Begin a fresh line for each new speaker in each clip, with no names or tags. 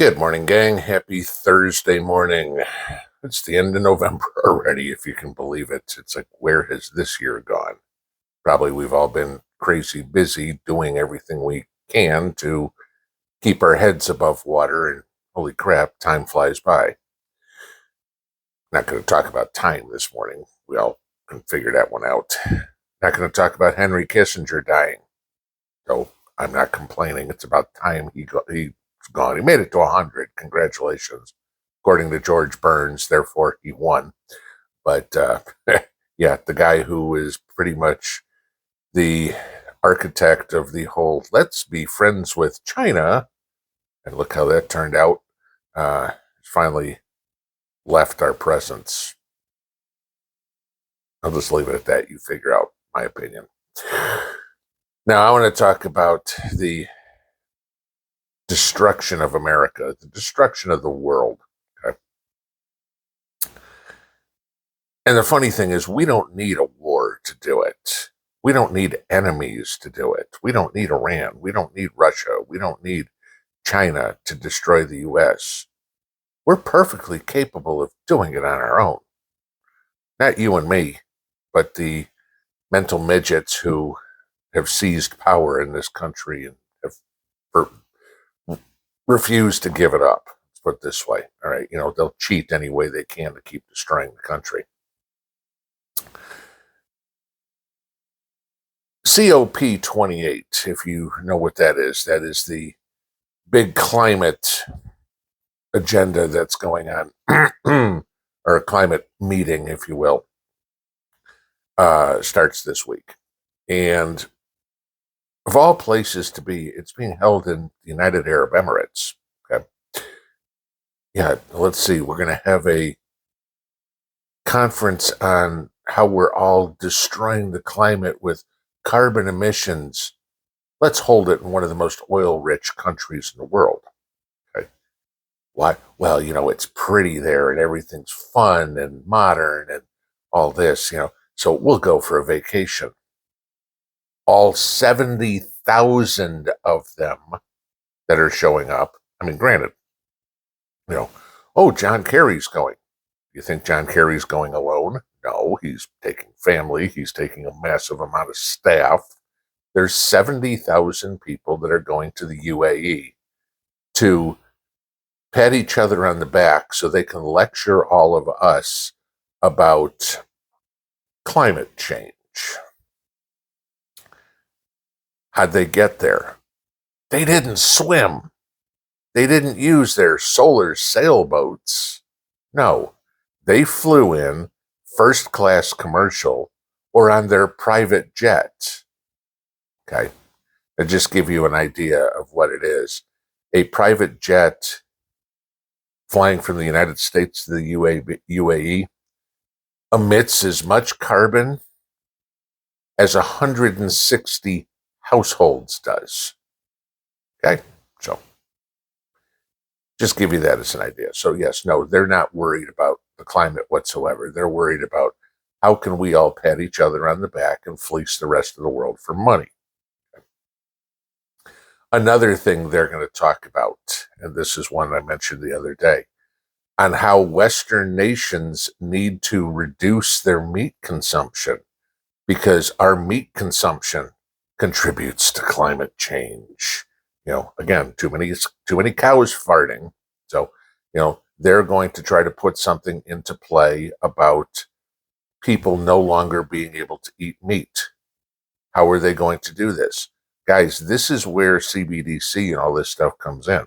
Good morning, gang. Happy Thursday morning. It's the end of November already, if you can believe it. It's like, where has this year gone? Probably we've all been crazy busy doing everything we can to keep our heads above water, and holy crap, time flies by. Not going to talk about time this morning. We all can figure that one out. Not going to talk about Henry Kissinger dying. So I'm not complaining. It's about time he's gone. He made it to 100. Congratulations. According to George Burns, therefore he won. But yeah, the guy who is pretty much the architect of the whole let's be friends with China, and look how that turned out, finally left our presence. I'll just leave it at that. You figure out my opinion. Now, I want to talk about the destruction of America, the destruction of the world. Okay? And the funny thing is, we don't need a war to do it. We don't need enemies to do it. We don't need Iran. We don't need Russia. We don't need China to destroy the U.S. We're perfectly capable of doing it on our own. Not you and me, but the mental midgets who have seized power in this country and have refused to give it up. Let's put it this way. All right. They'll cheat any way they can to keep destroying the country. COP28, if you know what that is the big climate agenda that's going on, or a climate meeting, if you will, starts this week. And of all places to be, it's being held in the United Arab Emirates. Okay. Yeah, let's see. We're going to have a conference on how we're all destroying the climate with carbon emissions. Let's hold it in one of the most oil-rich countries in the world. Okay. Why? Well, it's pretty there and everything's fun and modern and all this, so we'll go for a vacation. All 70,000 of them that are showing up. I mean, granted, John Kerry's going. You think John Kerry's going alone? No, he's taking family. He's taking a massive amount of staff. There's 70,000 people that are going to the UAE to pat each other on the back so they can lecture all of us about climate change. How'd they get there? They didn't swim. They didn't use their solar sailboats. No, they flew in first-class commercial or on their private jet. Okay, to just give you an idea of what it is. A private jet flying from the United States to the UAE emits as much carbon as 160 households does. Okay, so just give you that as an idea. So yes, no, they're not worried about the climate whatsoever. They're worried about how can we all pat each other on the back and fleece the rest of the world for money. Okay. Another thing they're going to talk about, and this is one I mentioned the other day, on how Western nations need to reduce their meat consumption because our meat consumption contributes to climate change. Again, too many cows farting. So, they're going to try to put something into play about people no longer being able to eat meat. How are they going to do this? Guys, this is where CBDC and all this stuff comes in.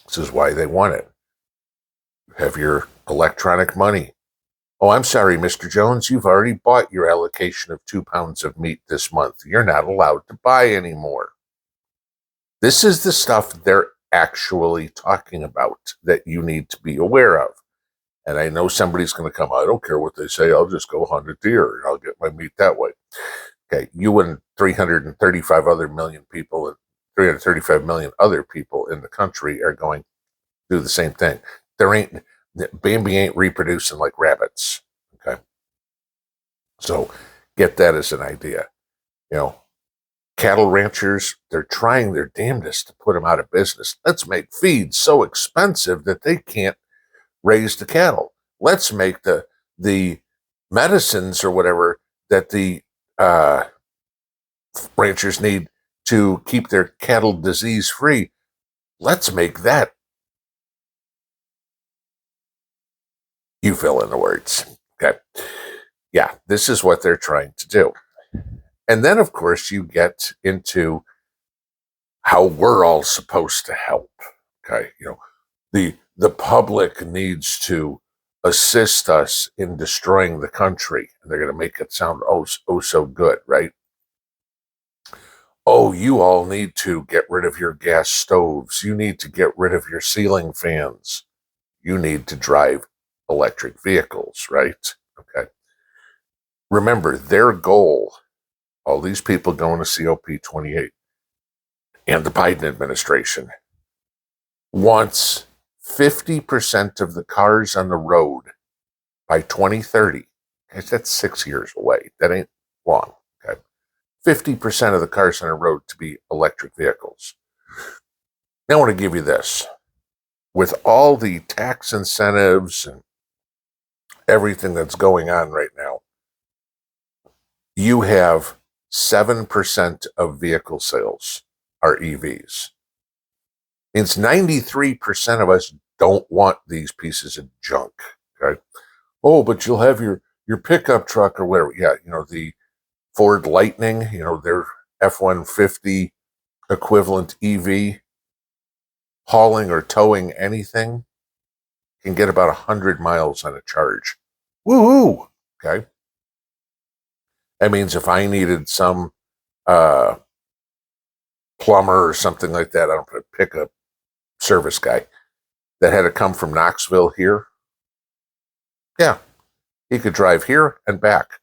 This is why they want it. Have your electronic money. Oh, I'm sorry, Mr. Jones, you've already bought your allocation of 2 pounds of meat this month. You're not allowed to buy anymore. This is the stuff they're actually talking about that you need to be aware of. And I know somebody's going to come, I don't care what they say, I'll just go hunt a deer and I'll get my meat that way. Okay, you and 335 million other people in the country are going to do the same thing. Bambi ain't reproducing like rabbits. Okay. So get that as an idea. Cattle ranchers, they're trying their damnedest to put them out of business. Let's make feed so expensive that they can't raise the cattle. Let's make the medicines or whatever that the uh, ranchers need to keep their cattle disease free. Let's make that. You fill in the words. Okay. Yeah, this is what they're trying to do. And then, of course, you get into how we're all supposed to help. Okay. The public needs to assist us in destroying the country. And they're going to make it sound oh so good, right? Oh, you all need to get rid of your gas stoves. You need to get rid of your ceiling fans. You need to drive electric vehicles, right? Okay. Remember, their goal, all these people going to COP28 and the Biden administration wants 50% of the cars on the road by 2030. Guys, that's 6 years away. That ain't long. Okay. 50% of the cars on the road to be electric vehicles. Now I want to give you this. With all the tax incentives and everything that's going on right now, you have 7% of vehicle sales are EVs. Means 93% of us don't want these pieces of junk. Okay. Oh, but you'll have your pickup truck or whatever. Yeah, the Ford Lightning, their F-150 equivalent EV, hauling or towing anything, can get about 100 miles on a charge. Woo-hoo! Okay. That means if I needed some plumber or something like that, I don't pick a service guy that had to come from Knoxville here. Yeah, he could drive here and back.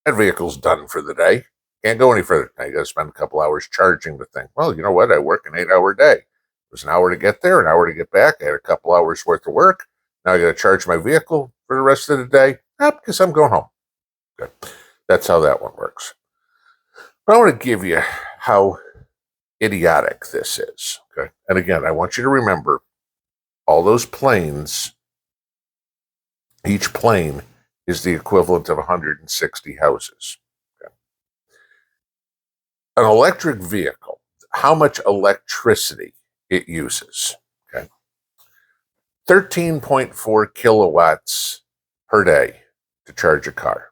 That vehicle's done for the day. Can't go any further. Now you got to spend a couple hours charging the thing. Well, you know what? I work an 8-hour day. It was an hour to get there, an hour to get back. I had a couple hours worth of work. Now I got to charge my vehicle for the rest of the day. Because I'm going home. Good. That's how that one works. But I want to give you how idiotic this is. Okay. And again, I want you to remember all those planes, each plane is the equivalent of 160 houses. Okay. An electric vehicle, how much electricity it uses. Okay. 13.4 kilowatts per day to charge a car.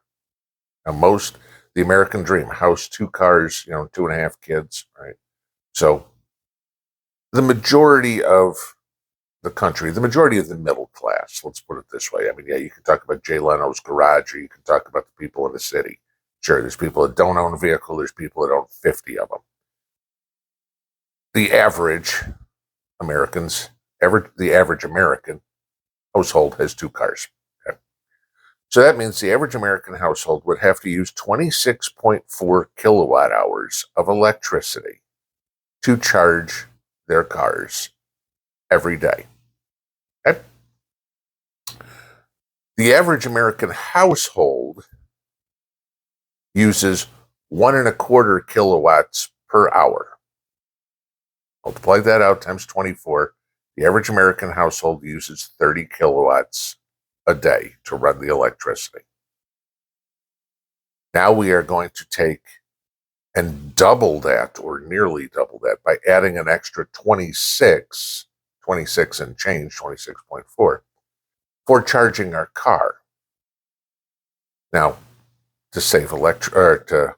Now, the American dream, house, 2 cars, 2.5 kids, right? So the majority of the country, the majority of the middle class, let's put it this way. I mean, yeah, you can talk about Jay Leno's garage, or you can talk about the people in the city. Sure, there's people that don't own a vehicle, there's people that own 50 of them. The average the average American household has 2 cars. Okay? So that means the average American household would have to use 26.4 kilowatt hours of electricity to charge their cars every day. Okay? The average American household uses 1.25 kilowatts per hour. Multiply that out times 24. The average American household uses 30 kilowatts a day to run the electricity. Now we are going to take and double that, or nearly double that, by adding an extra 26 and change, 26.4, for charging our car. Now, to save to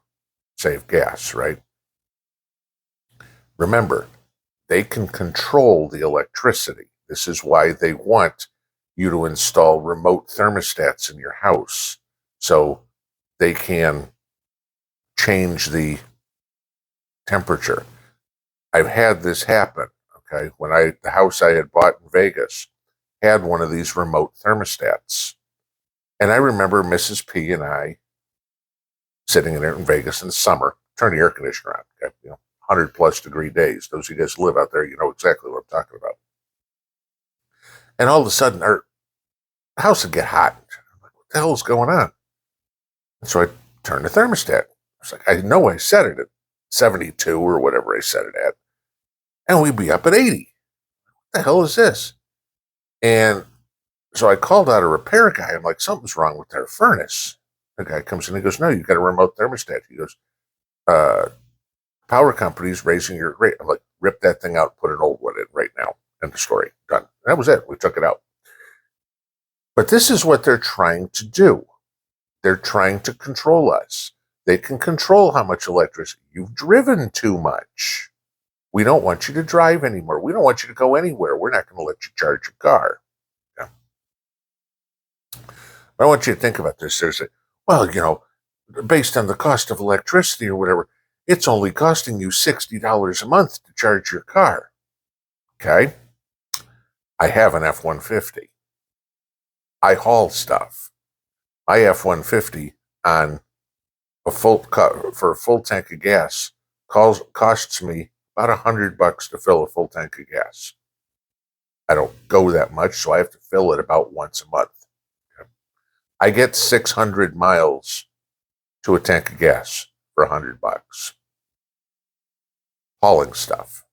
save gas, right? Remember, they can control the electricity. This is why they want you to install remote thermostats in your house, so they can change the temperature. I've had this happen. Okay, the house I had bought in Vegas had one of these remote thermostats, and I remember Mrs. P and I sitting in there in Vegas in the summer, turn the air conditioner on. Okay, 100+ degree days. Those of you guys who live out there, you know exactly what I'm talking about. And all of a sudden, our house would get hot. I'm like, what the hell is going on? And so I turned the thermostat. I was like, I know I set it at 72 or whatever I set it at. And we'd be up at 80. What the hell is this? And so I called out a repair guy. I'm like, something's wrong with their furnace. The guy comes in and goes, no, you got a remote thermostat. He goes, power company's raising your rate. I'm like, rip that thing out, put an old one in right now. End of story. Done. That was it. We took it out. But this is what they're trying to do. They're trying to control us. They can control how much electricity. You've driven too much. We don't want you to drive anymore. We don't want you to go anywhere. We're not going to let you charge your car. Yeah. I want you to think about this. There's based on the cost of electricity or whatever, it's only costing you $60 a month to charge your car. Okay? I have an F-150. I haul stuff. My F-150 on for a full tank of gas costs me about $100 to fill a full tank of gas. I don't go that much, so I have to fill it about once a month. Okay. I get 600 miles to a tank of gas for $100. Hauling stuff.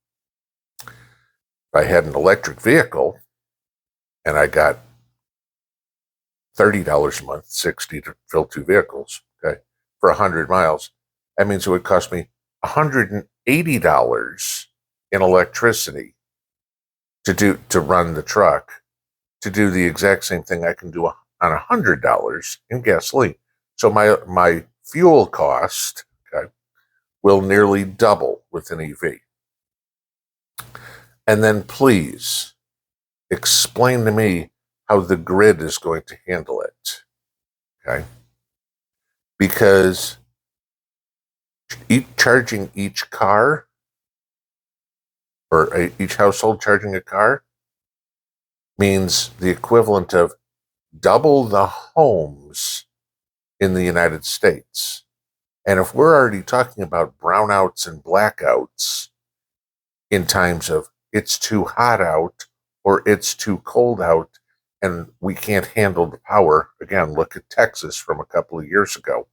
If I had an electric vehicle and I got $30 a month, $60 to fill 2 vehicles, okay, for 100 miles, that means it would cost me $180 in electricity to run the truck, to do the exact same thing I can do on $100 in gasoline. So my fuel cost, okay, will nearly double with an EV. And then please explain to me how the grid is going to handle it. Okay? Because charging each car, or each household charging a car, means the equivalent of double the homes in the United States. And if we're already talking about brownouts and blackouts in times of it's too hot out or it's too cold out and we can't handle the power, again, look at Texas from a couple of years ago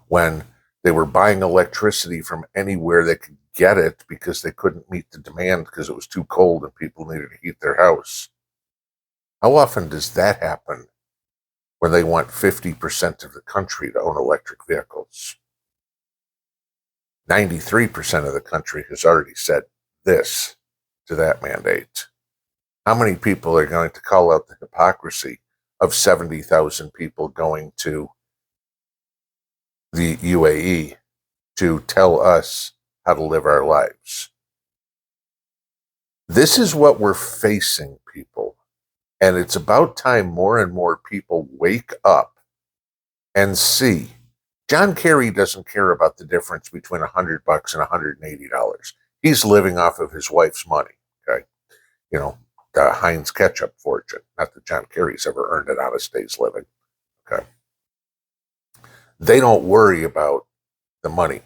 when they were buying electricity from anywhere they could get it because they couldn't meet the demand because it was too cold and people needed to heat their house. How often does that happen when they want 50% of the country to own electric vehicles? 93% of the country has already said this to that mandate. How many people are going to call out the hypocrisy of 70,000 people going to the UAE to tell us how to live our lives? This is what we're facing, people. And it's about time more and more people wake up and see. John Kerry doesn't care about the difference between $100 and $180. He's living off of his wife's money, okay? You know, the Heinz ketchup fortune. Not that John Kerry's ever earned an honest day's living, okay? They don't worry about the money.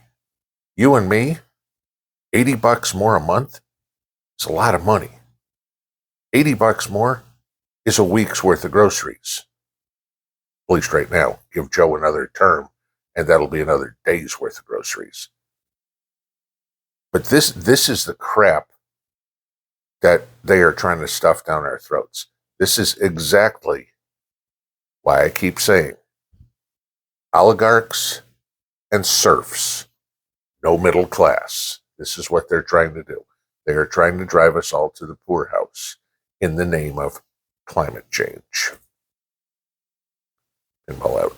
You and me, $80 more a month, it's a lot of money. $80 more is a week's worth of groceries. At least right now. Give Joe another term, and that'll be another day's worth of groceries. But this is the crap that they are trying to stuff down our throats. This is exactly why I keep saying oligarchs and serfs, no middle class. This is what they're trying to do. They are trying to drive us all to the poorhouse in the name of climate change. Pinball out.